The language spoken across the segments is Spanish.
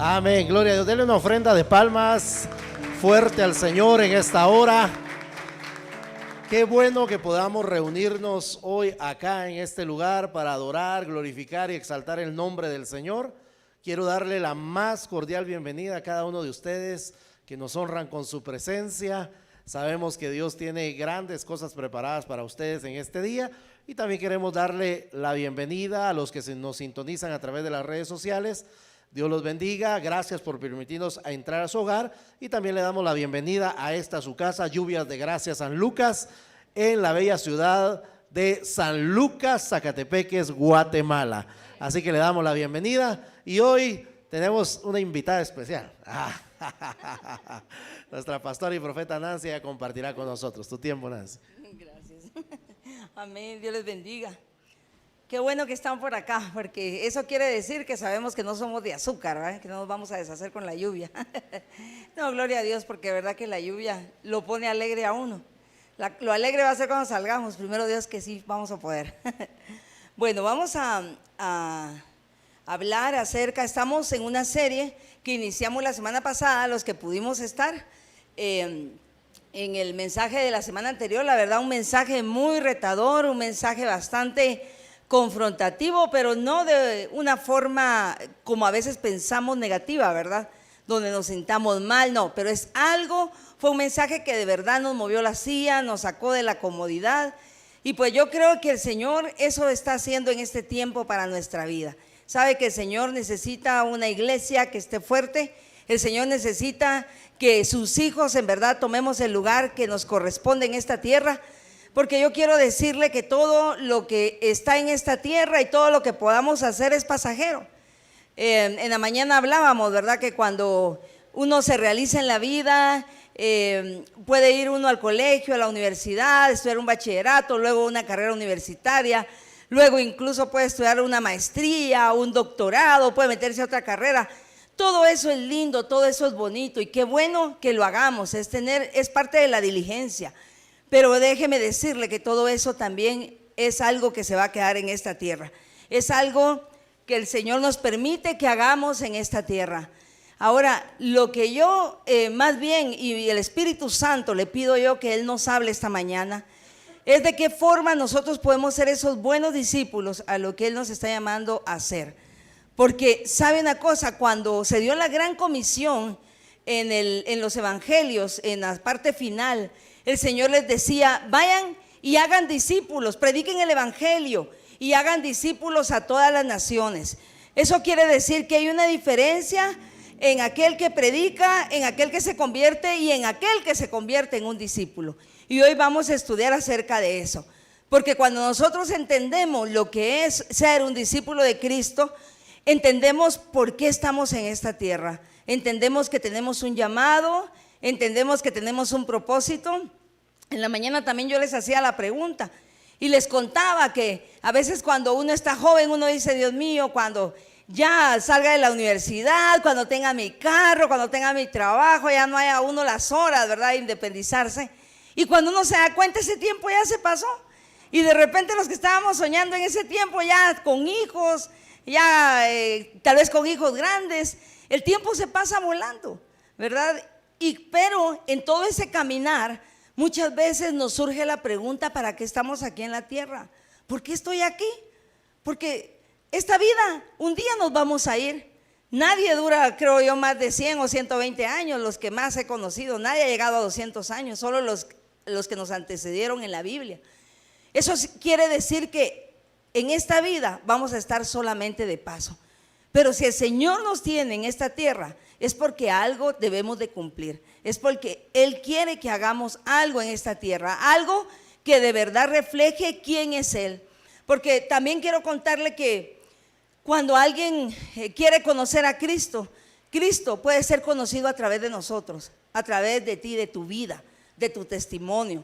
Amén, gloria a Dios. Denle una ofrenda de palmas fuerte al Señor en esta hora. Qué bueno que podamos reunirnos hoy acá en este lugar para adorar, glorificar y exaltar el nombre del Señor. Quiero darle la más cordial bienvenida a cada uno de ustedes que nos honran con su presencia. Sabemos que Dios tiene grandes cosas preparadas para ustedes en este día, y también queremos darle la bienvenida a los que nos sintonizan a través de las redes sociales. Dios los bendiga, gracias por permitirnos entrar a su hogar, y también le damos la bienvenida a esta su casa, Lluvias de Gracia San Lucas, en la bella ciudad de San Lucas, Zacatepeques, Guatemala. Así que le damos la bienvenida, y hoy tenemos una invitada especial. Nuestra pastora y profeta Nancy ya compartirá con nosotros. Tu tiempo, Nancy. Gracias. Amén, Dios les bendiga. Qué bueno que están por acá, porque eso quiere decir que sabemos que no somos de azúcar, ¿verdad? Que no nos vamos a deshacer con la lluvia. No, gloria a Dios, porque de verdad que la lluvia lo pone alegre a uno. Lo alegre va a ser cuando salgamos, primero Dios que sí vamos a poder. Bueno, vamos a hablar acerca, estamos en una serie que iniciamos la semana pasada, los que pudimos estar en el mensaje de la semana anterior. La verdad, un mensaje muy retador, un mensaje bastante confrontativo, pero no de una forma como a veces pensamos negativa, ¿verdad? Donde nos sintamos mal, no, pero fue un mensaje que de verdad nos movió la silla, nos sacó de la comodidad, y pues yo creo que el Señor eso está haciendo en este tiempo para nuestra vida. Sabe que el Señor necesita una iglesia que esté fuerte, el Señor necesita que sus hijos en verdad tomemos el lugar que nos corresponde en esta tierra, porque yo quiero decirle que todo lo que está en esta tierra y todo lo que podamos hacer es pasajero. En la mañana hablábamos, ¿verdad? Que cuando uno se realiza en la vida, puede ir uno al colegio, a la universidad, estudiar un bachillerato, luego una carrera universitaria, luego incluso puede estudiar una maestría, un doctorado, puede meterse a otra carrera. Todo eso es lindo, todo eso es bonito, y qué bueno que lo hagamos, es parte de la diligencia. Pero déjeme decirle que todo eso también es algo que se va a quedar en esta tierra. Es algo que el Señor nos permite que hagamos en esta tierra. Ahora, lo que yo más bien, y el Espíritu Santo le pido yo que Él nos hable esta mañana, es de qué forma nosotros podemos ser esos buenos discípulos a lo que Él nos está llamando a hacer. Porque sabe una cosa, cuando se dio la gran comisión en los evangelios, en la parte final, el Señor les decía: vayan y hagan discípulos, prediquen el evangelio y hagan discípulos a todas las naciones. Eso quiere decir que hay una diferencia en aquel que predica, en aquel que se convierte y en aquel que se convierte en un discípulo. Y hoy vamos a estudiar acerca de eso, porque cuando nosotros entendemos lo que es ser un discípulo de Cristo, entendemos por qué estamos en esta tierra, entendemos que tenemos un llamado, entendemos que tenemos un propósito. En la mañana también yo les hacía la pregunta y les contaba que a veces cuando uno está joven uno dice: Dios mío, cuando ya salga de la universidad, cuando tenga mi carro, cuando tenga mi trabajo, ya no haya uno las horas, ¿verdad?, de independizarse. Y cuando uno se da cuenta, ese tiempo ya se pasó, y de repente los que estábamos soñando en ese tiempo, ya con hijos, ya tal vez con hijos grandes, el tiempo se pasa volando, ¿verdad? Pero en todo ese caminar muchas veces nos surge la pregunta: ¿para qué estamos aquí en la tierra? ¿Por qué estoy aquí? Porque esta vida, un día nos vamos a ir. Nadie dura, creo yo, más de 100 o 120 años, los que más he conocido. Nadie ha llegado a 200 años, solo los que nos antecedieron en la Biblia. Eso quiere decir que en esta vida vamos a estar solamente de paso. Pero si el Señor nos tiene en esta tierra, es porque algo debemos de cumplir, es porque Él quiere que hagamos algo en esta tierra, algo que de verdad refleje quién es Él. Porque también quiero contarle que cuando alguien quiere conocer a Cristo, Cristo puede ser conocido a través de nosotros, a través de ti, de tu vida, de tu testimonio.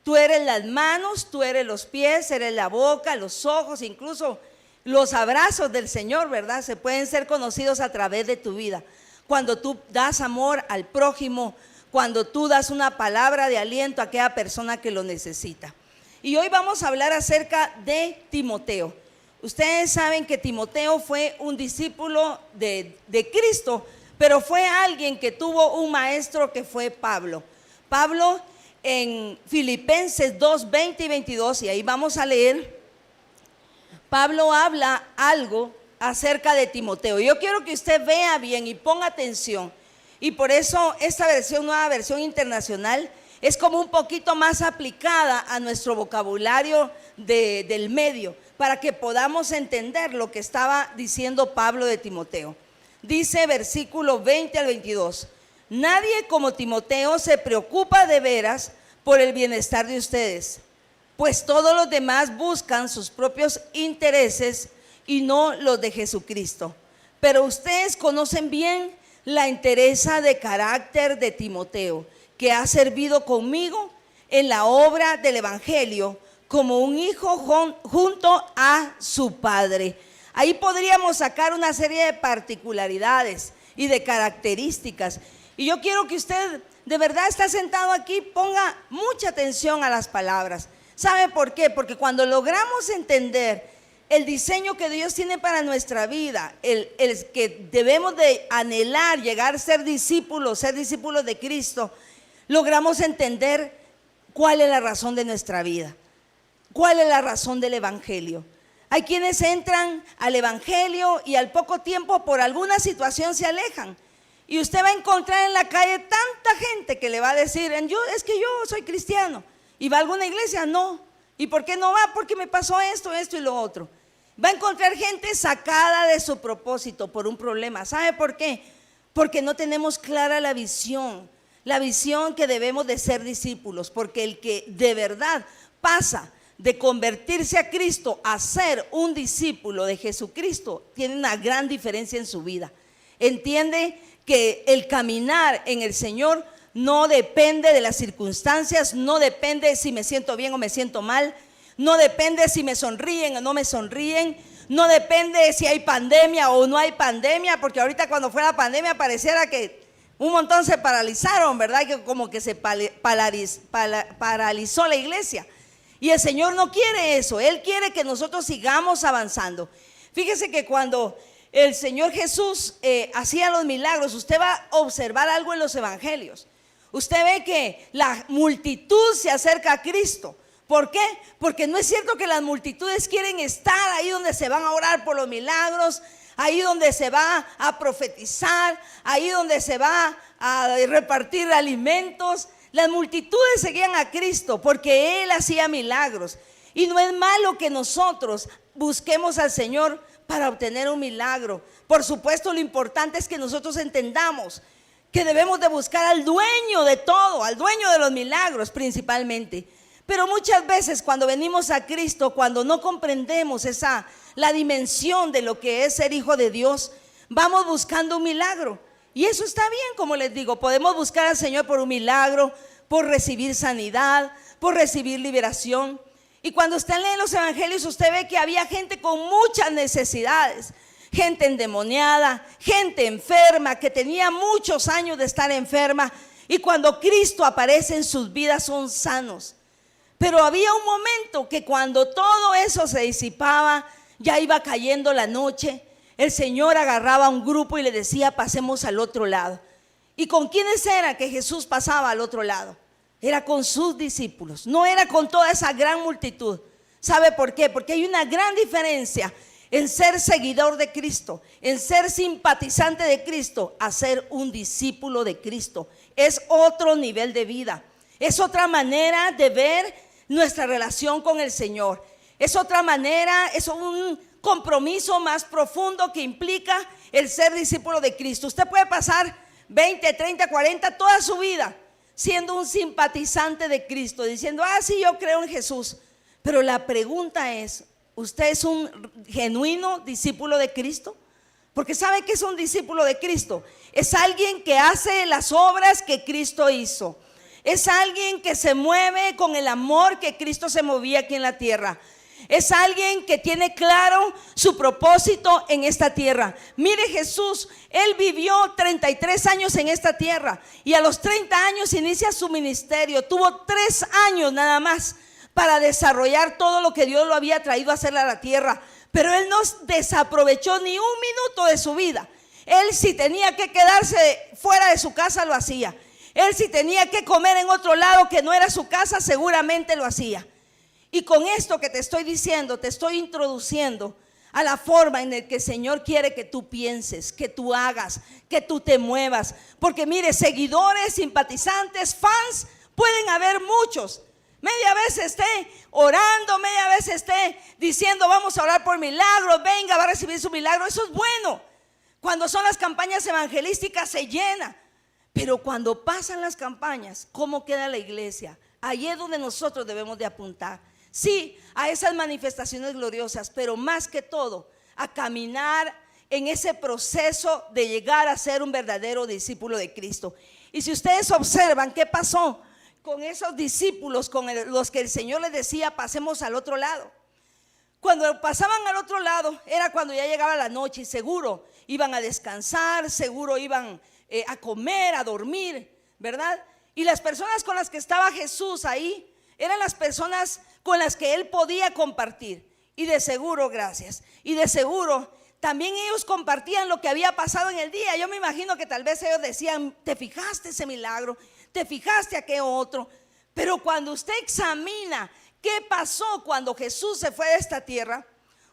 Tú eres las manos, tú eres los pies, eres la boca, los ojos, incluso los abrazos del Señor, ¿verdad? Se pueden ser conocidos a través de tu vida. Cuando tú das amor al prójimo, cuando tú das una palabra de aliento a aquella persona que lo necesita. Y hoy vamos a hablar acerca de Timoteo. Ustedes saben que Timoteo fue un discípulo de Cristo, pero fue alguien que tuvo un maestro que fue Pablo. Pablo en Filipenses 2, 20 y 22, y ahí vamos a leer, Pablo habla algo acerca de Timoteo. Yo quiero que usted vea bien y ponga atención. Y por eso esta versión, nueva versión internacional, es como un poquito más aplicada a nuestro vocabulario del medio, para que podamos entender lo que estaba diciendo Pablo de Timoteo. Dice versículo 20 al 22, nadie como Timoteo se preocupa de veras por el bienestar de ustedes, pues todos los demás buscan sus propios intereses y no los de Jesucristo. Pero ustedes conocen bien la entereza de carácter de Timoteo, que ha servido conmigo en la obra del evangelio como un hijo junto a su padre. Ahí podríamos sacar una serie de particularidades y de características. Y yo quiero que usted, de verdad, está sentado aquí, ponga mucha atención a las palabras. ¿Sabe por qué? Porque cuando logramos entender el diseño que Dios tiene para nuestra vida, el que debemos de anhelar, llegar a ser discípulos de Cristo, logramos entender cuál es la razón de nuestra vida, cuál es la razón del evangelio. Hay quienes entran al evangelio y al poco tiempo por alguna situación se alejan. Y usted va a encontrar en la calle tanta gente que le va a decir, es que yo soy cristiano. ¿Y va a alguna iglesia? No. ¿Y por qué no va? Porque me pasó esto y lo otro. Va a encontrar gente sacada de su propósito por un problema. ¿Sabe por qué? Porque no tenemos clara la visión que debemos de ser discípulos. Porque el que de verdad pasa de convertirse a Cristo a ser un discípulo de Jesucristo tiene una gran diferencia en su vida. Entiende que el caminar en el Señor no depende de las circunstancias, no depende si me siento bien o me siento mal, no depende si me sonríen o no me sonríen, no depende si hay pandemia o no hay pandemia, porque ahorita cuando fue la pandemia pareciera que un montón se paralizaron, ¿verdad? Que como que se paralizó la iglesia. Y el Señor no quiere eso, Él quiere que nosotros sigamos avanzando. Fíjese que cuando el Señor Jesús hacía los milagros, usted va a observar algo en los evangelios. Usted ve que la multitud se acerca a Cristo. ¿Por qué? Porque no es cierto que las multitudes quieren estar ahí donde se van a orar por los milagros, ahí donde se va a profetizar, ahí donde se va a repartir alimentos. Las multitudes seguían a Cristo porque Él hacía milagros. Y no es malo que nosotros busquemos al Señor para obtener un milagro. Por supuesto, lo importante es que nosotros entendamos que debemos de buscar al dueño de todo, al dueño de los milagros principalmente. Pero muchas veces cuando venimos a Cristo, cuando no comprendemos la dimensión de lo que es ser hijo de Dios, vamos buscando un milagro. Y eso está bien, como les digo, podemos buscar al Señor por un milagro, por recibir sanidad, por recibir liberación. Y cuando usted lee los evangelios, usted ve que había gente con muchas necesidades, gente endemoniada, gente enferma, que tenía muchos años de estar enferma, y cuando Cristo aparece en sus vidas son sanos. Pero había un momento que cuando todo eso se disipaba, ya iba cayendo la noche, el Señor agarraba a un grupo y le decía, pasemos al otro lado. ¿Y con quiénes era que Jesús pasaba al otro lado? Era con sus discípulos, no era con toda esa gran multitud. ¿Sabe por qué? Porque hay una gran diferencia en ser seguidor de Cristo, en ser simpatizante de Cristo, a ser un discípulo de Cristo. Es otro nivel de vida, es otra manera de ver nuestra relación con el Señor, es otra manera, es un compromiso más profundo que implica el ser discípulo de Cristo. Usted puede pasar 20, 30, 40, toda su vida siendo un simpatizante de Cristo, diciendo, sí, yo creo en Jesús. Pero la pregunta es, ¿usted es un genuino discípulo de Cristo? Porque ¿sabe qué es un discípulo de Cristo? Es alguien que hace las obras que Cristo hizo. Es alguien que se mueve con el amor que Cristo se movía aquí en la tierra. Es alguien que tiene claro su propósito en esta tierra. Mire, Jesús, Él vivió 33 años en esta tierra y a los 30 años inicia su ministerio. Tuvo 3 años nada más para desarrollar todo lo que Dios lo había traído a hacer a la tierra. pero él no desaprovechó ni un minuto de su vida. Él, si tenía que quedarse fuera de su casa, lo hacía. Él, si tenía que comer en otro lado que no era su casa, seguramente lo hacía. Y con esto que te estoy diciendo, te estoy introduciendo a la forma en la que el Señor quiere que tú pienses, que tú hagas, que tú te muevas. Porque mire, seguidores, simpatizantes, fans, pueden haber muchos. Media vez esté orando, media vez esté diciendo vamos a orar por milagros, venga, va a recibir su milagro. Eso es bueno. Cuando son las campañas evangelísticas se llena. Pero cuando pasan las campañas, ¿cómo queda la iglesia? Ahí es donde nosotros debemos de apuntar. Sí, a esas manifestaciones gloriosas, pero más que todo, a caminar en ese proceso de llegar a ser un verdadero discípulo de Cristo. Y si ustedes observan qué pasó con esos discípulos con los que el Señor les decía pasemos al otro lado. Cuando pasaban al otro lado era cuando ya llegaba la noche y seguro iban a descansar, seguro iban a comer, a dormir, ¿verdad? Y las personas con las que estaba Jesús ahí eran las personas con las que él podía compartir. Y de seguro, gracias, y de seguro también ellos compartían lo que había pasado en el día. Yo me imagino que tal vez ellos decían, ¿te fijaste ese milagro? ¿Te fijaste aquello otro? Pero cuando usted examina qué pasó cuando Jesús se fue de esta tierra,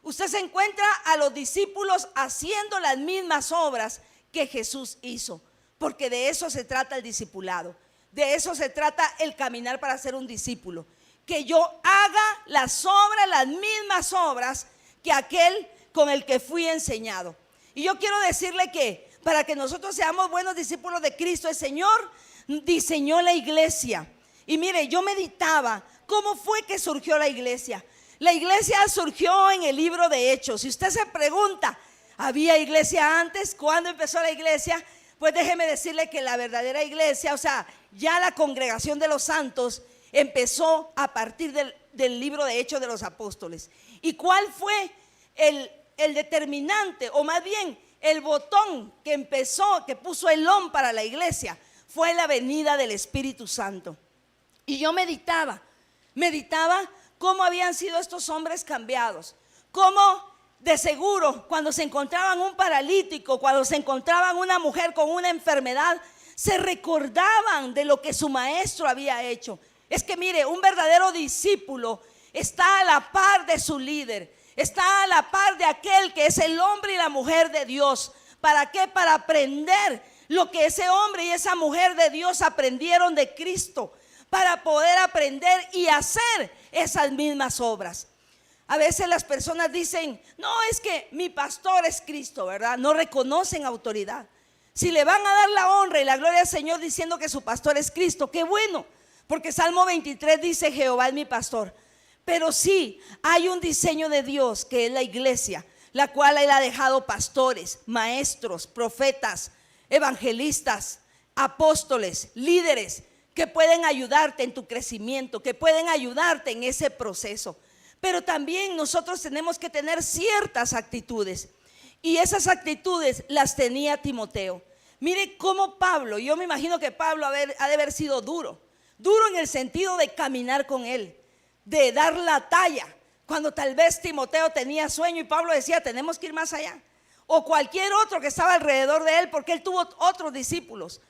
usted se encuentra a los discípulos haciendo las mismas obras que Jesús hizo. Porque de eso se trata el discipulado. De eso se trata el caminar para ser un discípulo. Que yo haga las obras, las mismas obras que aquel con el que fui enseñado. Y yo quiero decirle que para que nosotros seamos buenos discípulos de Cristo, el Señor diseñó la iglesia. Y mire, yo meditaba cómo fue que surgió la iglesia. La iglesia surgió en el libro de Hechos. Si usted se pregunta, ¿había iglesia antes? ¿Cuándo empezó la iglesia? Pues déjeme decirle que la verdadera iglesia, o sea, ya la congregación de los santos empezó a partir del libro de Hechos de los apóstoles. ¿Y cuál fue el determinante, o más bien el botón que puso el on para la iglesia? Fue la venida del Espíritu Santo. Y yo meditaba cómo habían sido estos hombres cambiados, cómo de seguro cuando se encontraban un paralítico, cuando se encontraban una mujer con una enfermedad, se recordaban de lo que su maestro había hecho. Es que mire, un verdadero discípulo está a la par de su líder, está a la par de aquel que es el hombre y la mujer de Dios. ¿Para qué? Para aprender lo que ese hombre y esa mujer de Dios aprendieron de Cristo, para poder aprender y hacer esas mismas obras. A veces las personas dicen, no, es que mi pastor es Cristo, ¿verdad? No reconocen autoridad. Si le van a dar la honra y la gloria al Señor diciendo que su pastor es Cristo, qué bueno, porque Salmo 23 dice, Jehová es mi pastor. Pero sí, hay un diseño de Dios que es la iglesia, la cual Él ha dejado pastores, maestros, profetas, evangelistas, apóstoles, líderes, que pueden ayudarte en tu crecimiento, que pueden ayudarte en ese proceso. Pero también nosotros tenemos que tener ciertas actitudes, y esas actitudes las tenía Timoteo. Mire cómo Pablo, yo me imagino que Pablo ha de haber sido duro en el sentido de caminar con él, de dar la talla, cuando tal vez Timoteo tenía sueño y Pablo decía, tenemos que ir más allá, o cualquier otro que estaba alrededor de él, porque él tuvo otros discípulos.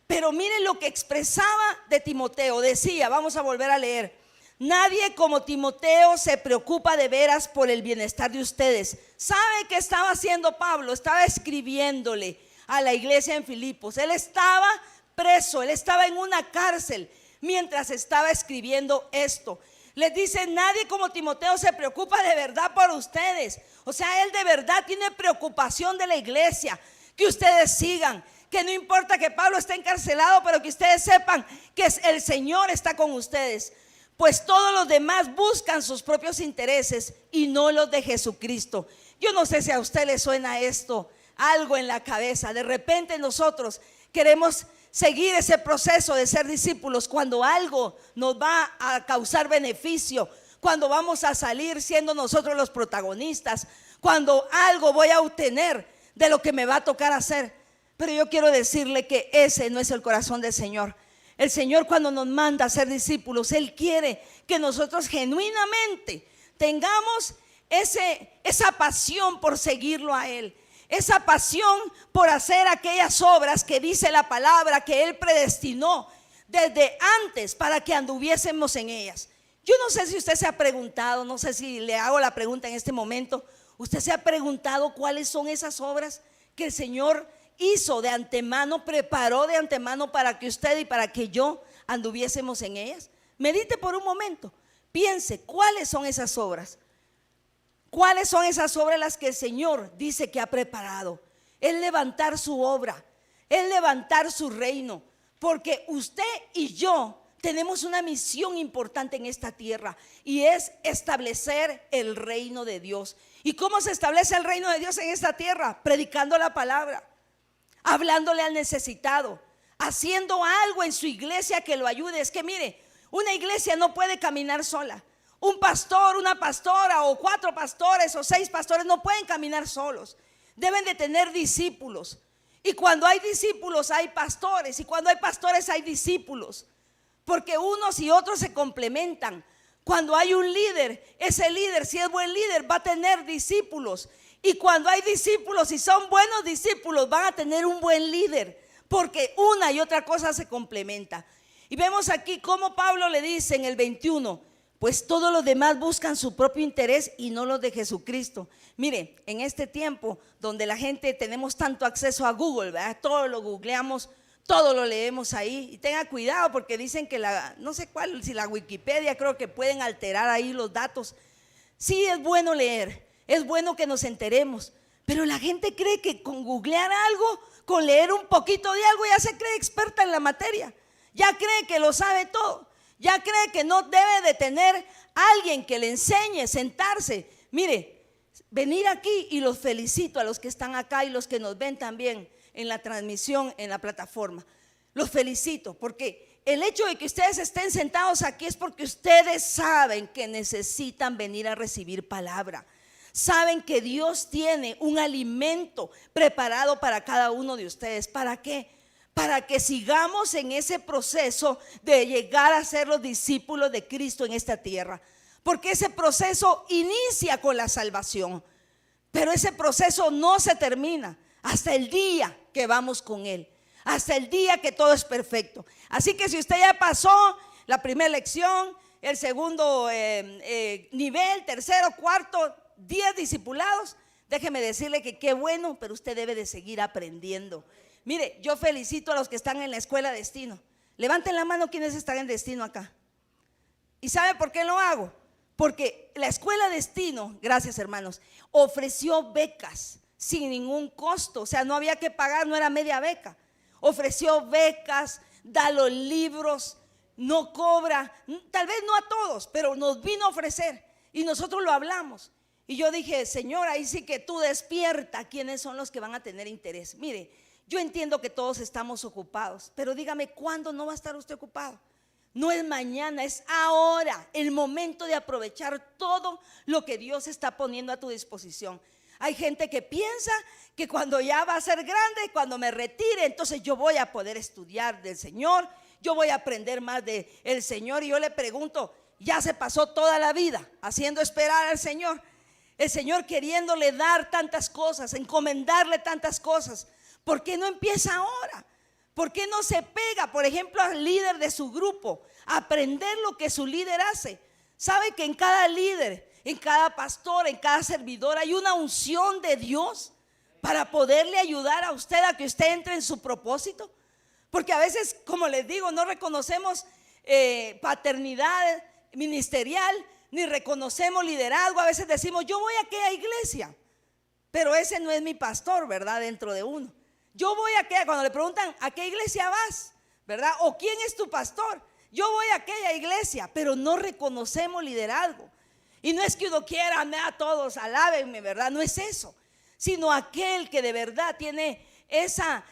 Pero miren lo que expresaba de Timoteo. Decía, vamos a volver a leer, nadie como Timoteo se preocupa de veras por el bienestar de ustedes. ¿Sabe qué estaba haciendo Pablo? Estaba escribiéndole a la iglesia en Filipos. Él estaba preso, él estaba en una cárcel mientras estaba escribiendo esto. Les dice, nadie como Timoteo se preocupa de verdad por ustedes. O sea, él de verdad tiene preocupación de la iglesia, que ustedes sigan, que no importa que Pablo esté encarcelado, pero que ustedes sepan que el Señor está con ustedes. Pues todos los demás buscan sus propios intereses y no los de Jesucristo. Yo no sé si a usted le suena esto, algo en la cabeza. De repente nosotros queremos seguir ese proceso de ser discípulos cuando algo nos va a causar beneficio, cuando vamos a salir siendo nosotros los protagonistas, cuando algo voy a obtener de lo que me va a tocar hacer. Pero yo quiero decirle que ese no es el corazón del Señor. El Señor, cuando nos manda a ser discípulos, Él quiere que nosotros genuinamente tengamos esa pasión por seguirlo a Él, esa pasión por hacer aquellas obras que dice la palabra que Él predestinó desde antes para que anduviésemos en ellas. Yo no sé si usted se ha preguntado, no sé si le hago la pregunta en este momento, usted se ha preguntado cuáles son esas obras que el Señor hizo de antemano, preparó de antemano para que usted y para que yo anduviésemos en ellas. Medite por un momento, piense cuáles son esas obras. ¿Cuáles son esas obras las que el Señor dice que ha preparado? Es levantar su obra, es levantar su reino, porque usted y yo tenemos una misión importante en esta tierra y es establecer el reino de Dios. ¿Y cómo se establece el reino de Dios en esta tierra? Predicando la palabra, hablándole al necesitado, haciendo algo en su iglesia que lo ayude. Es que mire, una iglesia no puede caminar sola. Un pastor, una pastora o 4 pastores o 6 pastores no pueden caminar solos. Deben de tener discípulos. Y cuando hay discípulos hay pastores. Y cuando hay pastores hay discípulos. Porque unos y otros se complementan. Cuando hay un líder, ese líder, si es buen líder, va a tener discípulos. Y cuando hay discípulos y son buenos discípulos, van a tener un buen líder. Porque una y otra cosa se complementa. Y vemos aquí cómo Pablo le dice en el 21: pues todos los demás buscan su propio interés y no los de Jesucristo. Mire, en este tiempo donde la gente tenemos tanto acceso a Google, ¿verdad? Todo lo googleamos, todo lo leemos ahí. Y tenga cuidado porque dicen que no sé cuál, si la Wikipedia, creo que pueden alterar ahí los datos. Sí, es bueno leer, es bueno que nos enteremos, pero la gente cree que con googlear algo, con leer un poquito de algo, ya se cree experta en la materia, ya cree que lo sabe todo. Ya cree que no debe de tener alguien que le enseñe, sentarse. Mire, venir aquí, y los felicito a los que están acá y los que nos ven también en la transmisión, en la plataforma. Los felicito porque el hecho de que ustedes estén sentados aquí es porque ustedes saben que necesitan venir a recibir palabra. Saben que Dios tiene un alimento preparado para cada uno de ustedes. ¿Para qué? Para que sigamos en ese proceso de llegar a ser los discípulos de Cristo en esta tierra. Porque ese proceso inicia con la salvación, pero ese proceso no se termina hasta el día que vamos con Él, hasta el día que todo es perfecto. Así que si usted ya pasó la primera lección, el segundo nivel, tercero, cuarto, 10 discipulados, déjeme decirle que qué bueno, pero usted debe de seguir aprendiendo. Mire, yo felicito a los que están en la escuela Destino. Levanten la mano quienes están en Destino acá. ¿Y sabe por qué lo hago? Porque la escuela Destino, gracias hermanos, ofreció becas sin ningún costo. O sea, no había que pagar, no era media beca. Ofreció becas, da los libros, no cobra, tal vez no a todos, pero nos vino a ofrecer y nosotros lo hablamos. Y yo dije, Señor, ahí sí que tú despierta quiénes son los que van a tener interés. Mire, yo entiendo que todos estamos ocupados, pero dígame, ¿cuándo no va a estar usted ocupado? No es mañana, es ahora, el momento de aprovechar todo lo que Dios está poniendo a tu disposición. Hay gente que piensa que cuando ya va a ser grande, cuando me retire, entonces yo voy a poder estudiar del Señor, yo voy a aprender más del Señor. Y yo le pregunto, ya se pasó toda la vida haciendo esperar al Señor, el Señor queriéndole dar tantas cosas, encomendarle tantas cosas. ¿Por qué no empieza ahora? ¿Por qué no se pega, por ejemplo, al líder de su grupo, a aprender lo que su líder hace? ¿Sabe que en cada líder, en cada pastor, en cada servidor hay una unción de Dios para poderle ayudar a usted a que usted entre en su propósito? Porque a veces, como les digo, no reconocemos paternidad ministerial, ni reconocemos liderazgo. A veces decimos, yo voy a aquella iglesia, pero ese no es mi pastor, ¿verdad? Dentro de uno. Yo voy a aquella, cuando le preguntan, ¿a qué iglesia vas? ¿Verdad? ¿O quién es tu pastor? Yo voy a aquella iglesia, pero no reconocemos liderazgo. Y no es que uno quiera, a todos, alábenme, ¿verdad? No es eso, sino aquel que de verdad tiene esa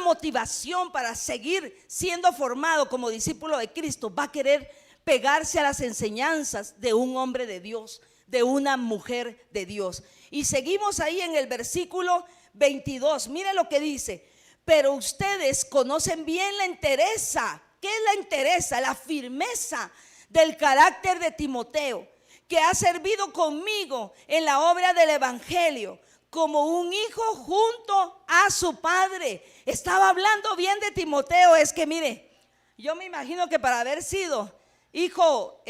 motivación para seguir siendo formado como discípulo de Cristo, va a querer pegarse a las enseñanzas de un hombre de Dios, de una mujer de Dios. Y seguimos ahí en el versículo 22, mire lo que dice: pero ustedes conocen bien la entereza. ¿Qué es la entereza? La firmeza del carácter de Timoteo, que ha servido conmigo en la obra del evangelio, como un hijo junto a su padre. Estaba hablando bien de Timoteo. Es que mire, yo me imagino que para haber sido hijo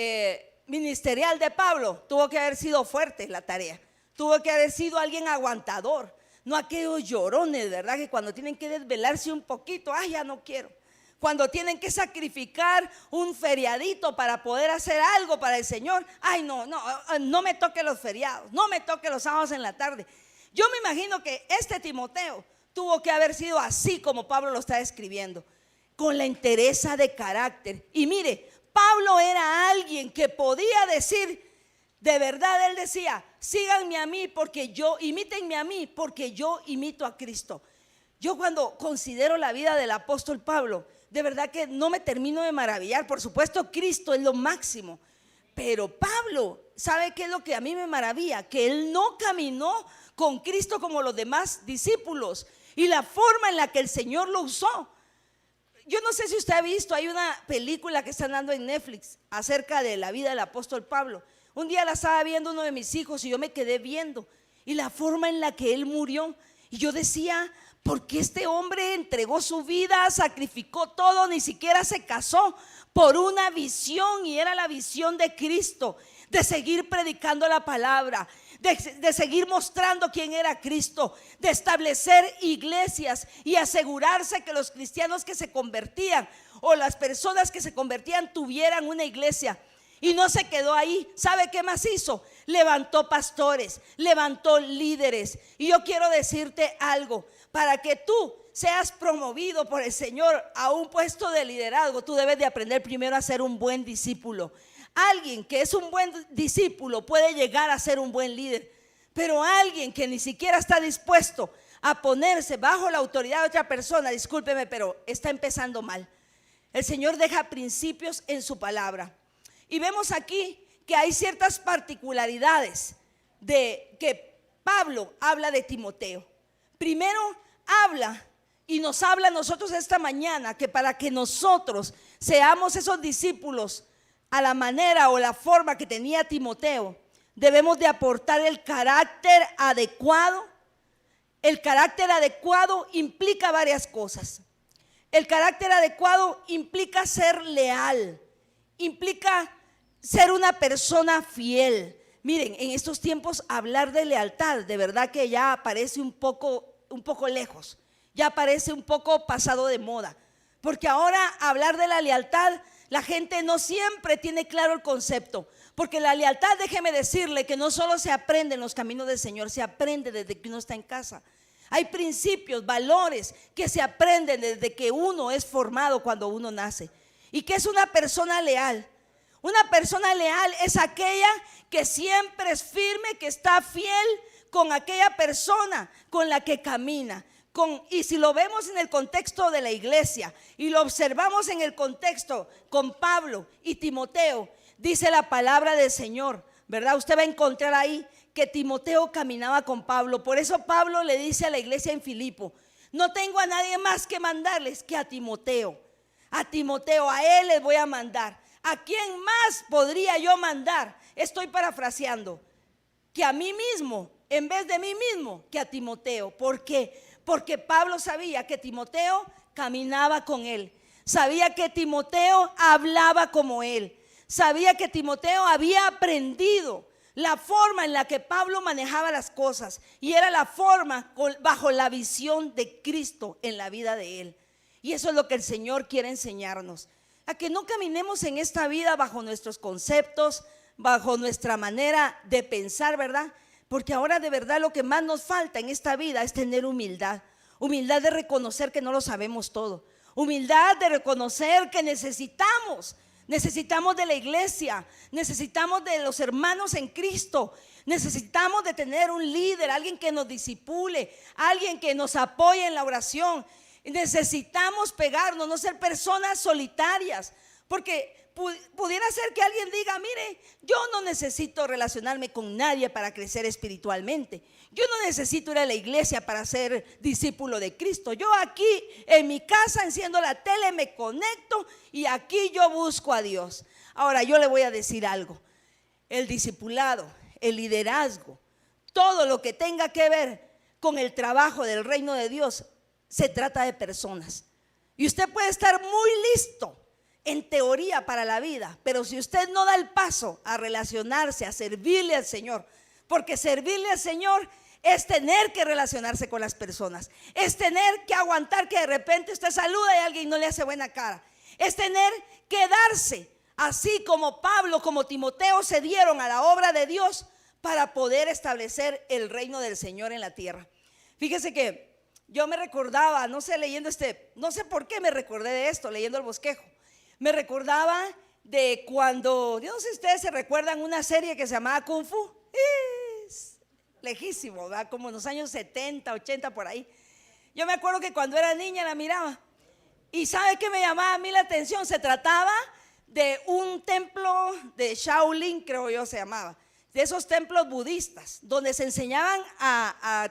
ministerial de Pablo, tuvo que haber sido fuerte la tarea, tuvo que haber sido alguien aguantador, no aquellos llorones, ¿verdad? Que cuando tienen que desvelarse un poquito, ay, ya no quiero. Cuando tienen que sacrificar un feriadito para poder hacer algo para el Señor, ay, no me toque los feriados, no me toque los sábados en la tarde. Yo me imagino que este Timoteo tuvo que haber sido así como Pablo lo está escribiendo, con la entereza de carácter. Y mire, Pablo era alguien que podía decir, de verdad él decía, síganme a mí imítenme a mí porque yo imito a Cristo. Yo cuando considero la vida del apóstol Pablo, de verdad que no me termino de maravillar. Por supuesto, Cristo es lo máximo, pero Pablo, ¿sabe qué es lo que a mí me maravilla? Que él no caminó con Cristo como los demás discípulos, y la forma en la que el Señor lo usó. Yo no sé si usted ha visto, hay una película que están dando en Netflix acerca de la vida del apóstol Pablo. Un día la estaba viendo uno de mis hijos y yo me quedé viendo, y la forma en la que él murió, y yo decía, ¿por qué este hombre entregó su vida, sacrificó todo, ni siquiera se casó por una visión? Y era la visión de Cristo, de seguir predicando la palabra, de seguir mostrando quién era Cristo, de establecer iglesias y asegurarse que los cristianos que se convertían o las personas que se convertían tuvieran una iglesia. Y no se quedó ahí. ¿Sabe qué más hizo? Levantó pastores, levantó líderes. Y yo quiero decirte algo: para que tú seas promovido por el Señor a un puesto de liderazgo, tú debes de aprender primero a ser un buen discípulo. Alguien que es un buen discípulo puede llegar a ser un buen líder, pero alguien que ni siquiera está dispuesto a ponerse bajo la autoridad de otra persona, discúlpeme, pero está empezando mal. El Señor deja principios en su palabra. Y vemos aquí que hay ciertas particularidades de que Pablo habla de Timoteo. Primero habla y nos habla a nosotros esta mañana que para que nosotros seamos esos discípulos a la manera o la forma que tenía Timoteo, debemos de aportar el carácter adecuado. El carácter adecuado implica varias cosas. El carácter adecuado implica ser leal, implica ser una persona fiel. Miren, en estos tiempos hablar de lealtad, de verdad que ya parece un poco lejos, ya parece un poco pasado de moda, porque ahora hablar de la lealtad, la gente no siempre tiene claro el concepto, porque la lealtad, déjeme decirle que no solo se aprende en los caminos del Señor, se aprende desde que uno está en casa. Hay principios, valores que se aprenden desde que uno es formado cuando uno nace. ¿Y qué es una persona leal? Una persona leal es aquella que siempre es firme, que está fiel con aquella persona con la que camina. Y si lo vemos en el contexto de la iglesia y lo observamos en el contexto con Pablo y Timoteo, dice la palabra del Señor, ¿verdad? Usted va a encontrar ahí que Timoteo caminaba con Pablo. Por eso Pablo le dice a la iglesia en Filipo: no tengo a nadie más que mandarles que a Timoteo. A Timoteo, a él les voy a mandar. ¿A quién más podría yo mandar? Estoy parafraseando. Que a mí mismo, en vez de mí mismo, que a Timoteo. ¿Por qué? Porque Pablo sabía que Timoteo caminaba con él, sabía que Timoteo hablaba como él, sabía que Timoteo había aprendido la forma en la que Pablo manejaba las cosas, y era la forma bajo la visión de Cristo en la vida de él. Y eso es lo que el Señor quiere enseñarnos, a que no caminemos en esta vida bajo nuestros conceptos, bajo nuestra manera de pensar, ¿verdad? Porque ahora de verdad lo que más nos falta en esta vida es tener humildad. Humildad de reconocer que no lo sabemos todo. Humildad de reconocer que necesitamos de la iglesia, necesitamos de los hermanos en Cristo, necesitamos de tener un líder, alguien que nos discipule, alguien que nos apoye en la oración. Necesitamos pegarnos, no ser personas solitarias, porque pudiera ser que alguien diga: mire, yo no necesito relacionarme con nadie para crecer espiritualmente, yo no necesito ir a la iglesia para ser discípulo de Cristo, yo aquí en mi casa enciendo la tele, me conecto y aquí yo busco a Dios. Ahora yo le voy a decir algo: el discipulado, el liderazgo, todo lo que tenga que ver con el trabajo del reino de Dios, se trata de personas. Y usted puede estar muy listo en teoría para la vida, pero si usted no da el paso a relacionarse, a servirle al Señor, porque servirle al Señor es tener que relacionarse con las personas, es tener que aguantar que de repente usted saluda y alguien no le hace buena cara, es tener que darse, así como Pablo, como Timoteo se dieron a la obra de Dios para poder establecer el reino del Señor en la tierra. Fíjese que yo me recordaba, no sé, leyendo no sé por qué me recordé de esto, leyendo el bosquejo. Me recordaba de cuando, yo no sé si ustedes se recuerdan una serie que se llamaba Kung Fu. Es lejísimo, ¿verdad? Como en los años 70, 80 por ahí. Yo me acuerdo que cuando era niña la miraba. Y ¿sabe qué me llamaba a mí la atención? Se trataba de un templo de Shaolin, creo yo se llamaba. De esos templos budistas, donde se enseñaban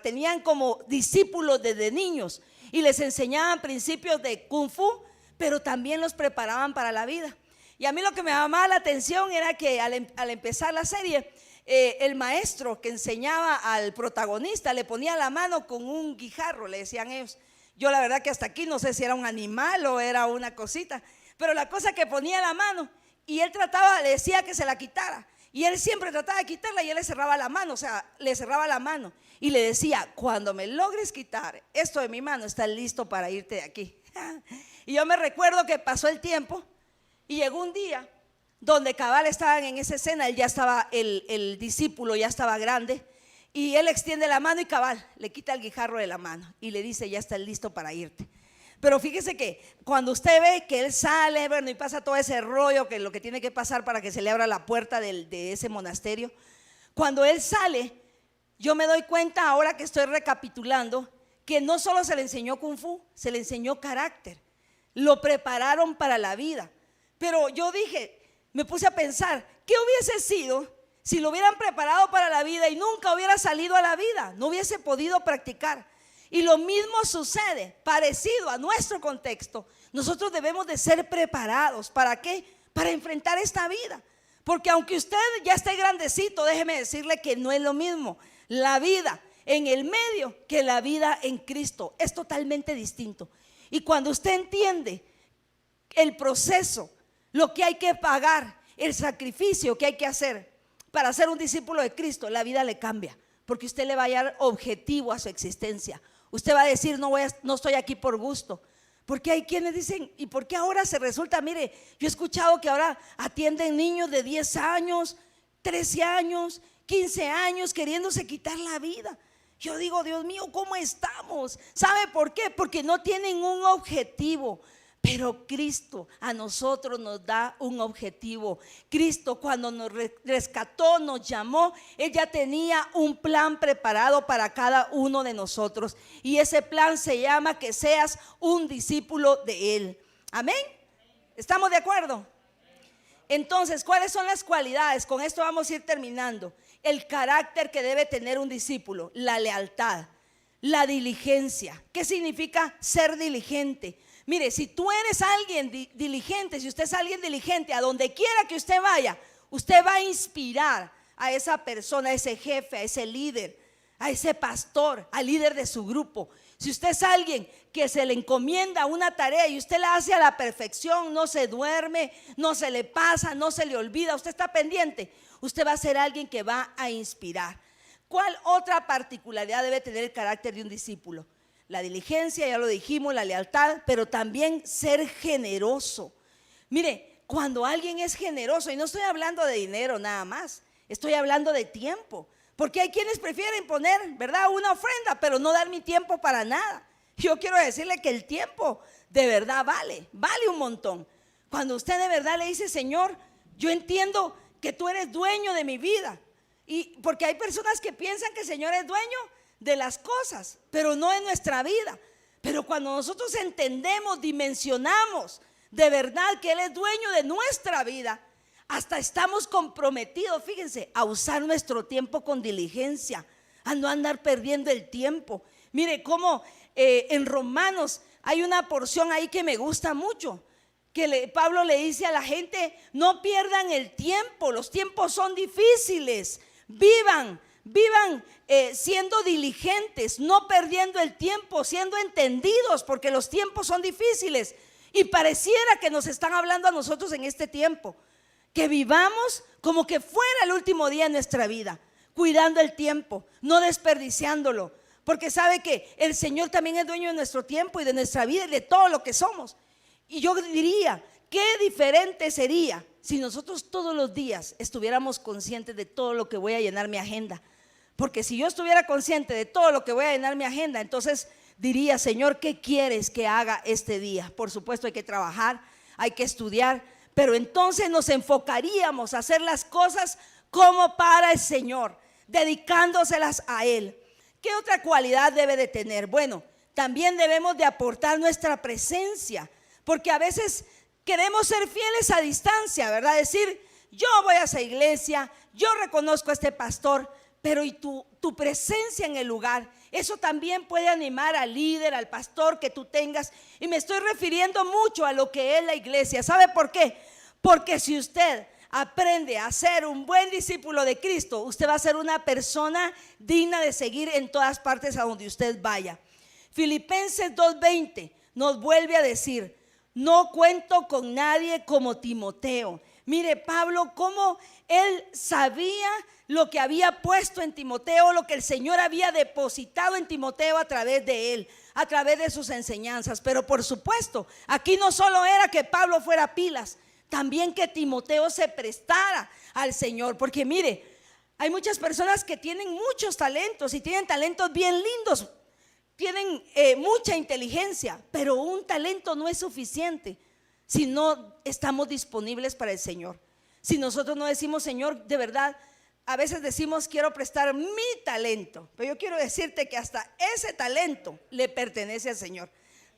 tenían como discípulos desde niños y les enseñaban principios de Kung Fu, pero también los preparaban para la vida. Y a mí lo que me llamaba la atención era que al empezar la serie, el maestro que enseñaba al protagonista le ponía la mano con un guijarro, le decían ellos. Yo la verdad que hasta aquí no sé si era un animal o era una cosita, pero la cosa que ponía la mano y él le decía que se la quitara. Y él siempre trataba de quitarla y él le cerraba la mano, o sea, le cerraba la mano y le decía: cuando me logres quitar esto de mi mano, estás listo para irte de aquí. Y yo me recuerdo que pasó el tiempo y llegó un día donde cabal estaban en esa escena, él ya estaba, el discípulo ya estaba grande, y él extiende la mano y cabal le quita el guijarro de la mano y le dice: ya estás listo para irte. Pero fíjese que cuando usted ve que él sale, bueno, y pasa todo ese rollo, que lo que tiene que pasar para que se le abra la puerta de ese monasterio, cuando él sale, yo me doy cuenta ahora que estoy recapitulando, que no solo se le enseñó Kung Fu, se le enseñó carácter, lo prepararon para la vida. Pero yo dije, me puse a pensar, ¿qué hubiese sido si lo hubieran preparado para la vida y nunca hubiera salido a la vida? No hubiese podido practicar. Y lo mismo sucede, parecido a nuestro contexto. Nosotros debemos de ser preparados. ¿Para qué? Para enfrentar esta vida. Porque aunque usted ya esté grandecito, déjeme decirle que no es lo mismo la vida en el medio que la vida en Cristo. Es totalmente distinto. Y cuando usted entiende el proceso, lo que hay que pagar, el sacrificio que hay que hacer para ser un discípulo de Cristo, la vida le cambia. Porque usted le va a dar objetivo a su existencia. Usted va a decir: no estoy aquí por gusto. Porque hay quienes dicen: ¿y por qué ahora se resulta? Mire, yo he escuchado que ahora atienden niños de 10 años, 13 años, 15 años queriéndose quitar la vida. Yo digo: Dios mío, ¿cómo estamos? ¿Sabe por qué? Porque no tienen un objetivo. Pero Cristo a nosotros nos da un objetivo. Cristo, cuando nos rescató, nos llamó, Él ya tenía un plan preparado para cada uno de nosotros. Y ese plan se llama que seas un discípulo de Él. Amén. ¿Estamos de acuerdo? Entonces, ¿cuáles son las cualidades? Con esto vamos a ir terminando. El carácter que debe tener un discípulo: la lealtad, la diligencia. ¿Qué significa ser diligente? Mire, si tú eres alguien diligente, si usted es alguien diligente, a donde quiera que usted vaya, usted va a inspirar a esa persona, a ese jefe, a ese líder, a ese pastor, al líder de su grupo. Si usted es alguien que se le encomienda una tarea y usted la hace a la perfección, no se duerme, no se le pasa, no se le olvida, usted está pendiente, usted va a ser alguien que va a inspirar. ¿Cuál otra particularidad debe tener el carácter de un discípulo? La diligencia, ya lo dijimos, la lealtad, pero también ser generoso. Mire, cuando alguien es generoso, y no estoy hablando de dinero nada más, estoy hablando de tiempo. Porque hay quienes prefieren poner, ¿verdad?, una ofrenda, pero no dar mi tiempo para nada. Yo quiero decirle que el tiempo de verdad vale un montón. Cuando usted de verdad le dice: Señor, yo entiendo que tú eres dueño de mi vida. Y porque hay personas que piensan que el Señor es dueño de las cosas, pero no en nuestra vida. Pero cuando nosotros entendemos, dimensionamos de verdad que Él es dueño de nuestra vida, hasta estamos comprometidos, fíjense, a usar nuestro tiempo con diligencia, a no andar perdiendo el tiempo. Mire cómo en Romanos hay una porción ahí que me gusta mucho, Pablo le dice a la gente: no pierdan el tiempo, los tiempos son difíciles, vivan siendo diligentes, no perdiendo el tiempo, siendo entendidos, porque los tiempos son difíciles. Y pareciera que nos están hablando a nosotros en este tiempo, que vivamos como que fuera el último día de nuestra vida, cuidando el tiempo, no desperdiciándolo, porque sabe que el Señor también es dueño de nuestro tiempo y de nuestra vida y de todo lo que somos. Y yo diría, qué diferente sería si nosotros todos los días estuviéramos conscientes de todo lo que voy a llenar mi agenda. Porque si yo estuviera consciente de todo lo que voy a llenar mi agenda, entonces diría: Señor, ¿qué quieres que haga este día? Por supuesto hay que trabajar, hay que estudiar, pero entonces nos enfocaríamos a hacer las cosas como para el Señor, dedicándoselas a Él. ¿Qué otra cualidad debe de tener? Bueno, también debemos de aportar nuestra presencia, porque a veces queremos ser fieles a distancia, ¿verdad? Decir: yo voy a esa iglesia, yo reconozco a este pastor, pero ¿y tu presencia en el lugar? Eso también puede animar al líder, al pastor que tú tengas. Y me estoy refiriendo mucho a lo que es la iglesia. ¿Sabe por qué? Porque si usted aprende a ser un buen discípulo de Cristo, usted va a ser una persona digna de seguir en todas partes a donde usted vaya. Filipenses 2:20 nos vuelve a decir: no cuento con nadie como Timoteo. Mire Pablo, cómo él sabía lo que había puesto en Timoteo, lo que el Señor había depositado en Timoteo a través de él, a través de sus enseñanzas. Pero por supuesto, aquí no solo era que Pablo fuera pilas, también que Timoteo se prestara al Señor. Porque mire, hay muchas personas que tienen muchos talentos y tienen talentos bien lindos, tienen mucha inteligencia, pero un talento no es suficiente si no estamos disponibles para el Señor. Si nosotros no decimos: Señor, de verdad, a veces decimos: quiero prestar mi talento, pero yo quiero decirte que hasta ese talento le pertenece al Señor.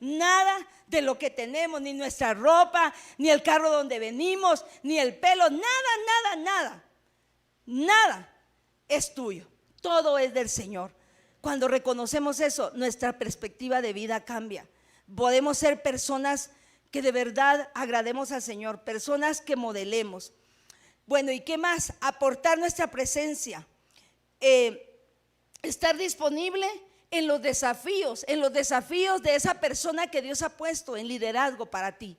Nada de lo que tenemos, ni nuestra ropa, ni el carro donde venimos, ni el pelo, nada es tuyo, todo es del Señor. Cuando reconocemos eso, nuestra perspectiva de vida cambia. Podemos ser personas que de verdad agrademos al Señor, personas que modelemos. Bueno, ¿y qué más? Aportar nuestra presencia, estar disponible en los desafíos de esa persona que Dios ha puesto en liderazgo para ti.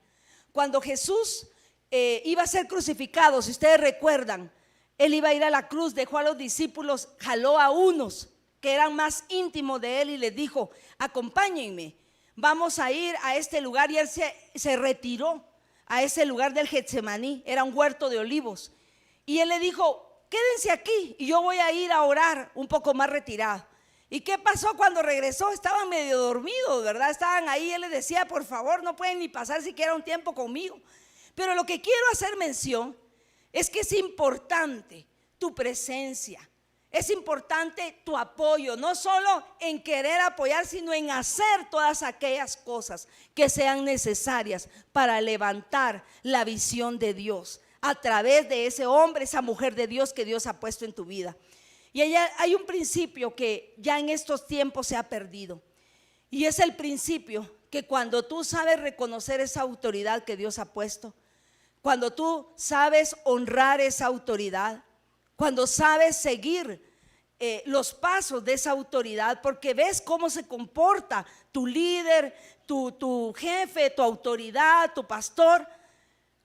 Cuando Jesús iba a ser crucificado, si ustedes recuerdan, Él iba a ir a la cruz, dejó a los discípulos, jaló a unos que eran más íntimos de Él y les dijo: acompáñenme, vamos a ir a este lugar. Y Él se retiró a ese lugar del Getsemaní, era un huerto de olivos, y Él le dijo: quédense aquí y yo voy a ir a orar un poco más retirado. ¿Y qué pasó cuando regresó? Estaban medio dormidos, ¿verdad? Estaban ahí. Él les decía: por favor, no pueden ni pasar siquiera un tiempo conmigo. Pero lo que quiero hacer mención es que es importante tu presencia, es importante tu apoyo, no solo en querer apoyar, sino en hacer todas aquellas cosas que sean necesarias para levantar la visión de Dios a través de ese hombre, esa mujer de Dios que Dios ha puesto en tu vida. Y hay un principio que ya en estos tiempos se ha perdido, y es el principio que cuando tú sabes reconocer esa autoridad que Dios ha puesto, cuando tú sabes honrar esa autoridad, cuando sabes seguir los pasos de esa autoridad, porque ves cómo se comporta tu líder, tu jefe, tu autoridad, tu pastor.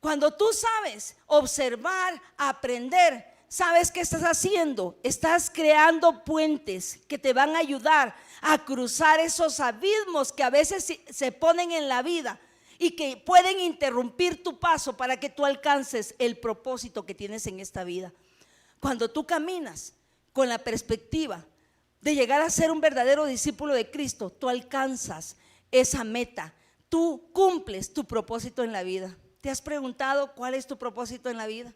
Cuando tú sabes observar, aprender, ¿sabes qué estás haciendo? Estás creando puentes que te van a ayudar a cruzar esos abismos que a veces se ponen en la vida y que pueden interrumpir tu paso para que tú alcances el propósito que tienes en esta vida. Cuando tú caminas con la perspectiva de llegar a ser un verdadero discípulo de Cristo, tú alcanzas esa meta, tú cumples tu propósito en la vida. ¿Te has preguntado cuál es tu propósito en la vida?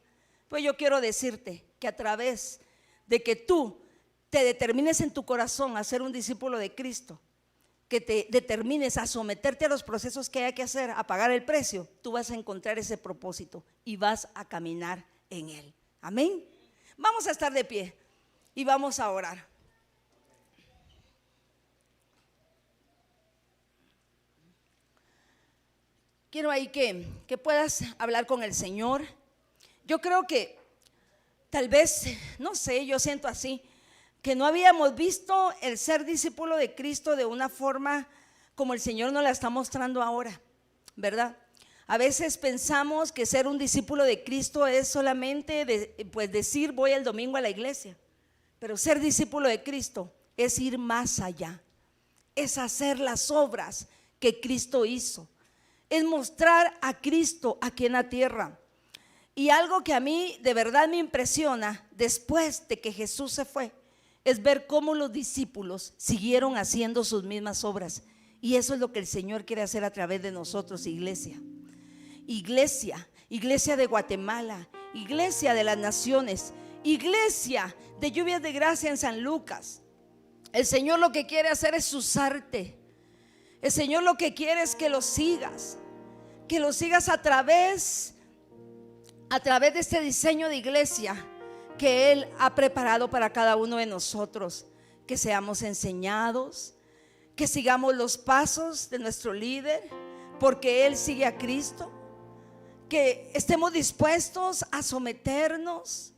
Pues yo quiero decirte que a través de que tú te determines en tu corazón a ser un discípulo de Cristo, que te determines a someterte a los procesos que hay que hacer, a pagar el precio, tú vas a encontrar ese propósito y vas a caminar en él. Amén. Vamos a estar de pie y vamos a orar. quiero ahí que puedas hablar con el Señor. Yo creo que tal vez, no sé, yo siento así, que no habíamos visto el ser discípulo de Cristo de una forma como el Señor nos la está mostrando ahora, ¿verdad? A veces pensamos que ser un discípulo de Cristo es solamente pues decir voy el domingo a la iglesia, pero ser discípulo de Cristo es ir más allá, es hacer las obras que Cristo hizo, es mostrar a Cristo aquí en la tierra. Y algo que a mí de verdad me impresiona después de que Jesús se fue, es ver cómo los discípulos siguieron haciendo sus mismas obras. Y eso es lo que el Señor quiere hacer a través de nosotros, iglesia. Iglesia de Guatemala, iglesia de las naciones, iglesia de Lluvias de Gracia en San Lucas. El Señor lo que quiere hacer es usarte. El Señor lo que quiere es que lo sigas a través de este diseño de iglesia que Él ha preparado para cada uno de nosotros. Que seamos enseñados, que sigamos los pasos de nuestro líder, porque Él sigue a Cristo. Que estemos dispuestos a someternos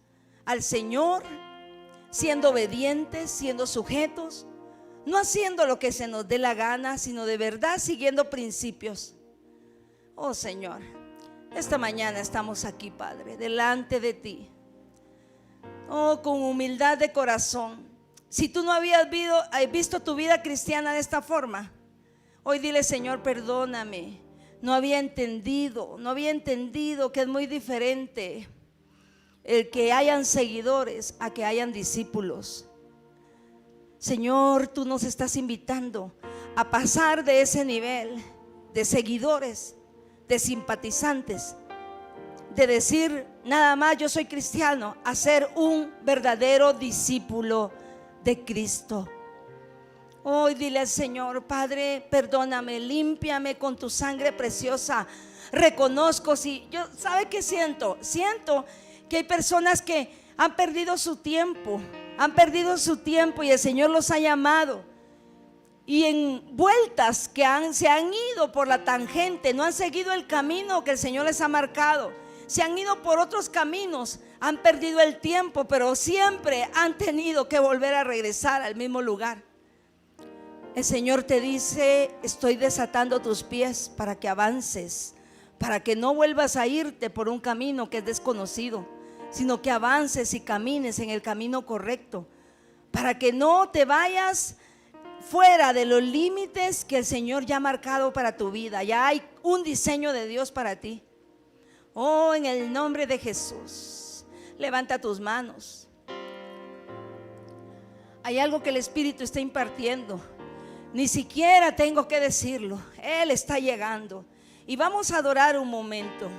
al Señor, siendo obedientes, siendo sujetos, no haciendo lo que se nos dé la gana, sino de verdad siguiendo principios. Oh Señor, esta mañana estamos aquí, Padre, delante de ti. Oh, con humildad de corazón. Si tú no habías visto tu vida cristiana de esta forma, hoy dile: Señor, perdóname. No había entendido que es muy diferente el que hayan seguidores a que hayan discípulos. Señor, tú nos estás invitando a pasar de ese nivel de seguidores, de simpatizantes, de decir nada más yo soy cristiano, a ser un verdadero discípulo de Cristo. Hoy dile al Señor: Padre, perdóname, límpiame con tu sangre preciosa. Reconozco, si yo, ¿sabe qué siento? Siento que hay personas que han perdido su tiempo y el Señor los ha llamado, y en vueltas que se han ido por la tangente, no han seguido el camino que el Señor les ha marcado, se han ido por otros caminos, han perdido el tiempo, pero siempre han tenido que volver a regresar al mismo lugar. El Señor te dice: estoy desatando tus pies para que avances, para que no vuelvas a irte por un camino que es desconocido, sino que avances y camines en el camino correcto, para que no te vayas fuera de los límites que el Señor ya ha marcado para tu vida. Ya hay un diseño de Dios para ti. Oh, en el nombre de Jesús, levanta tus manos. Hay algo que el Espíritu está impartiendo. Ni siquiera tengo que decirlo, Él está llegando. Y vamos a adorar un momento.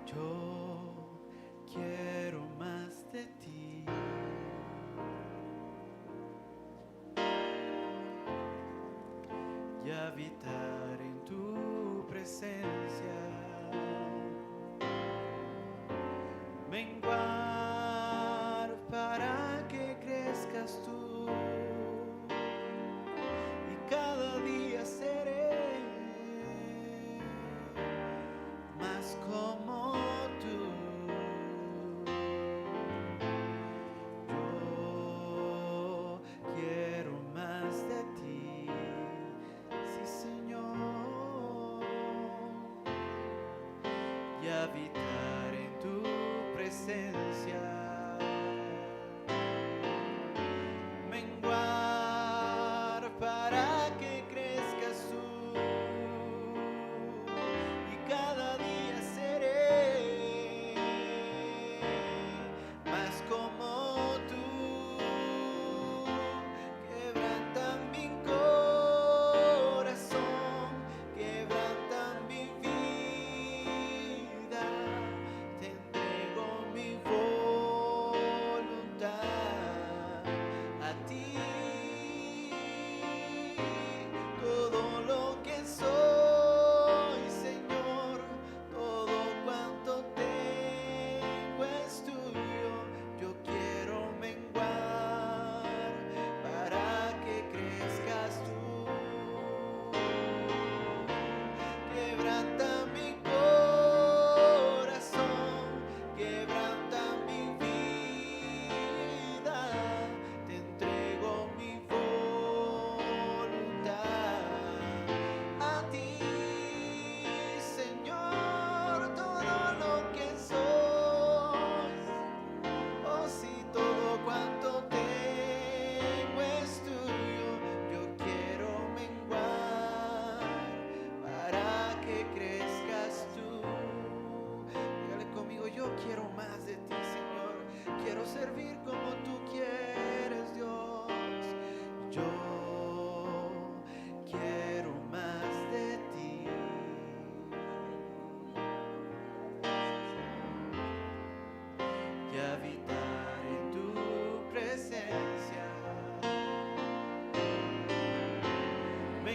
Yo quiero más de ti. Y habitar en tu presencia. Menguar para que crezcas tú, y cada día seré más como tú. Yo quiero más de ti, sí, Señor, y habitar en tu presencia. Menguar para que crezcas tú, y cada día seré más como tú. Quebranta mi corazón, quebranta mi vida.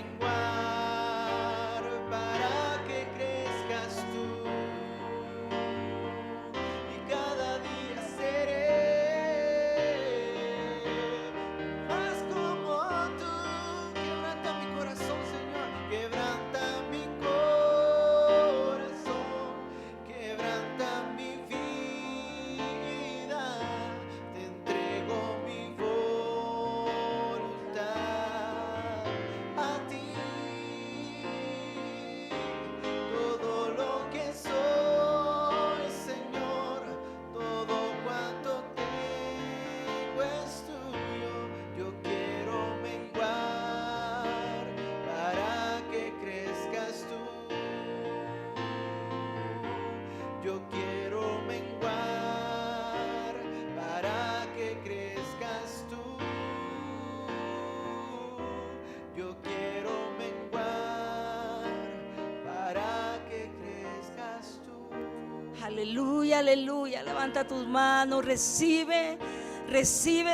menguar para que crezcas tú. Y cada día seré más como tú. Quebranta mi corazón, Señor, quebranta mi corazón, quebranta mi vida. Te entrego mi voluntad a ti. Todo lo que soy, Señor, todo cuanto tengo es tuyo. Yo quiero menguar para que crezcas tú. Yo quiero menguar para que crezcas tú. Yo quiero menguar para que crezcas tú. Aleluya, aleluya. Levanta tus manos, recibe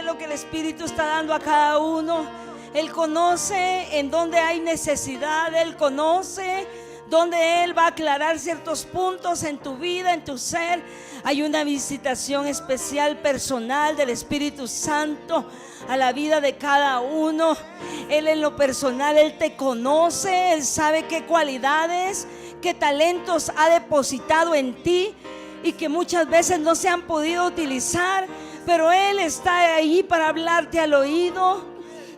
lo que el Espíritu está dando a cada uno. Él conoce en donde hay necesidad, Él conoce donde Él va a aclarar ciertos puntos en tu vida, en tu ser. Hay una visitación especial personal del Espíritu Santo a la vida de cada uno. Él en lo personal, Él te conoce, Él sabe qué cualidades, qué talentos ha depositado en ti y que muchas veces no se han podido utilizar, pero Él está ahí para hablarte al oído,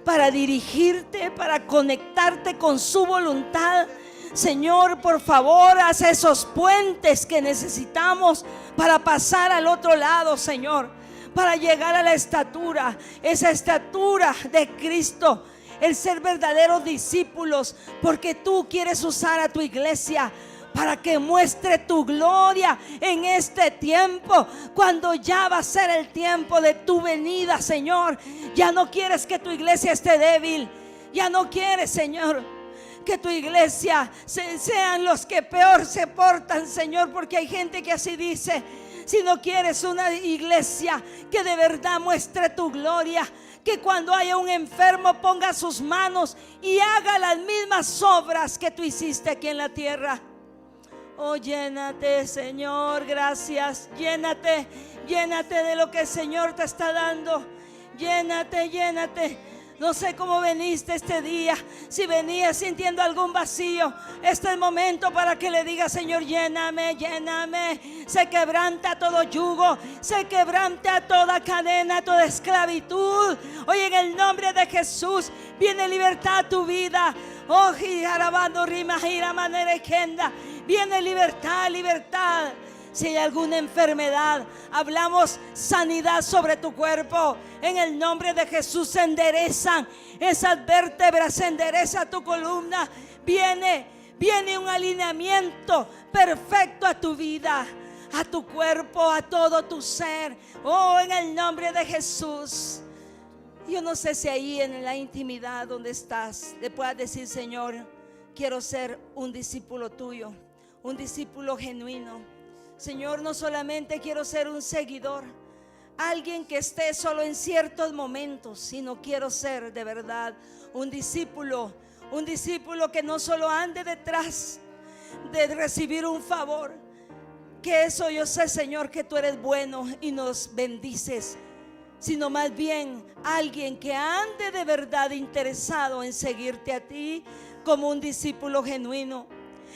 para dirigirte, para conectarte con su voluntad. Señor, por favor, haz esos puentes que necesitamos para pasar al otro lado, Señor, para llegar a la estatura, esa estatura de Cristo, el ser verdaderos discípulos, porque tú quieres usar a tu iglesia para que muestre tu gloria en este tiempo, cuando ya va a ser el tiempo de tu venida, Señor. Ya no quieres que tu iglesia esté débil, ya no quieres, Señor, que tu iglesia sean los que peor se portan, Señor, porque hay gente que así dice. Si no quieres una iglesia que de verdad muestre tu gloria, que cuando haya un enfermo ponga sus manos y haga las mismas obras que tú hiciste aquí en la tierra. Oh, llénate, Señor, gracias. Llénate de lo que el Señor te está dando. Llénate. No sé cómo veniste este día, si venías sintiendo algún vacío. Este es el momento para que le digas: Señor, lléname. Se quebranta todo yugo, se quebranta toda cadena, toda esclavitud. Hoy en el nombre de Jesús viene libertad a tu vida. Oh, girabando rima, gira manera agenda. Viene libertad. Si hay alguna enfermedad, hablamos sanidad sobre tu cuerpo. En el nombre de Jesús se enderezan esas vértebras, se endereza tu columna. Viene un alineamiento perfecto a tu vida, a tu cuerpo, a todo tu ser. Oh, en el nombre de Jesús. Yo no sé si ahí en la intimidad donde estás le puedas decir: Señor, quiero ser un discípulo tuyo, un discípulo genuino. Señor, no solamente quiero ser un seguidor, alguien que esté solo en ciertos momentos, sino quiero ser de verdad un discípulo que no solo ande detrás de recibir un favor, que eso yo sé, Señor, que tú eres bueno y nos bendices, sino más bien alguien que ande de verdad interesado en seguirte a ti como un discípulo genuino,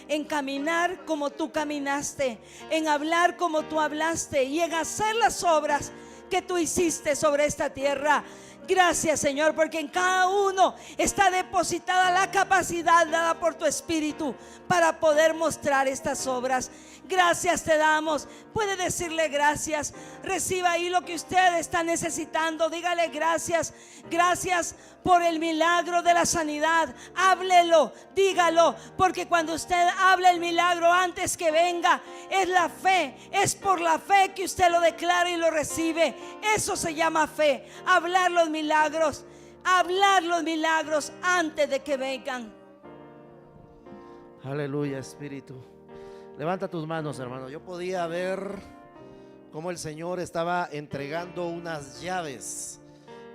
en caminar como tú caminaste, en hablar como tú hablaste y en hacer las obras que tú hiciste sobre esta tierra. Gracias, Señor, porque en cada uno está depositada la capacidad dada por tu Espíritu para poder mostrar estas obras. Gracias te damos. Puede decirle gracias. Reciba ahí lo que usted está necesitando. Dígale gracias. Gracias por el milagro de la sanidad. Háblelo, dígalo, porque cuando usted habla el milagro antes que venga, es la fe. Es por la fe que usted lo declara y lo recibe. Eso se llama fe. Hablar los milagros antes de que vengan. Aleluya, Espíritu. Levanta tus manos, hermano. Yo podía ver cómo el Señor estaba entregando unas llaves,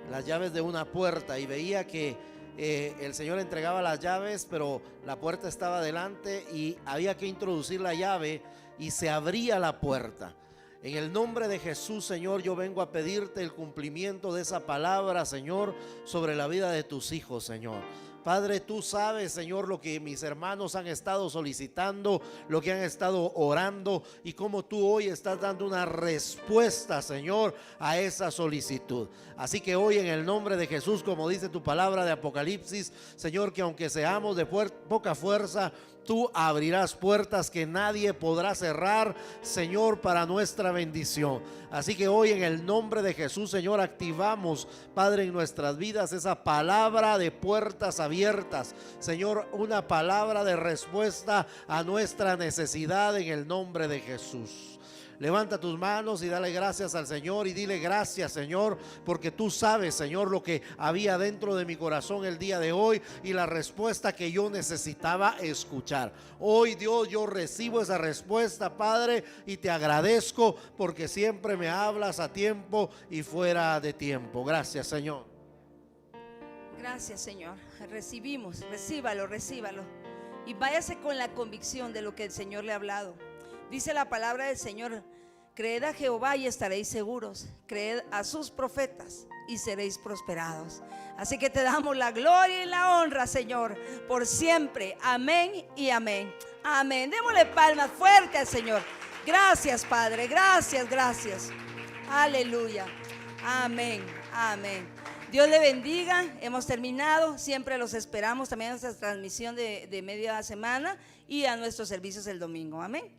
las llaves de una puerta, y veía que el Señor entregaba las llaves, pero la puerta estaba delante y había que introducir la llave y se abría la puerta. En el nombre de Jesús, Señor, yo vengo a pedirte el cumplimiento de esa palabra, Señor, sobre la vida de tus hijos, Señor. Padre, tú sabes, Señor, lo que mis hermanos han estado solicitando, lo que han estado orando y cómo tú hoy estás dando una respuesta, Señor, a esa solicitud. Así que hoy en el nombre de Jesús, como dice tu palabra de Apocalipsis, Señor, que aunque seamos de poca fuerza, tú abrirás puertas que nadie podrá cerrar, Señor, para nuestra bendición. Así que hoy en el nombre de Jesús, Señor, activamos, Padre, en nuestras vidas esa palabra de puertas abiertas, Señor, una palabra de respuesta a nuestra necesidad en el nombre de Jesús. Levanta tus manos y dale gracias al Señor y dile: gracias, Señor, porque tú sabes, Señor, lo que había dentro de mi corazón el día de hoy y la respuesta que yo necesitaba escuchar. Hoy, Dios, yo recibo esa respuesta, Padre, y te agradezco porque siempre me hablas a tiempo y fuera de tiempo. Gracias, Señor. Gracias, Señor. Recibimos, recíbalo, recíbalo. Y váyase con la convicción de lo que el Señor le ha hablado. Dice la palabra del Señor: creed a Jehová y estaréis seguros, creed a sus profetas y seréis prosperados. Así que te damos la gloria y la honra, Señor, por siempre. Amén y amén. Amén. Démosle palmas fuertes al Señor. Gracias, Padre. Gracias, gracias. Aleluya. Amén, amén. Dios le bendiga. Hemos terminado. Siempre los esperamos también a nuestra transmisión de media semana y a nuestros servicios el domingo. Amén.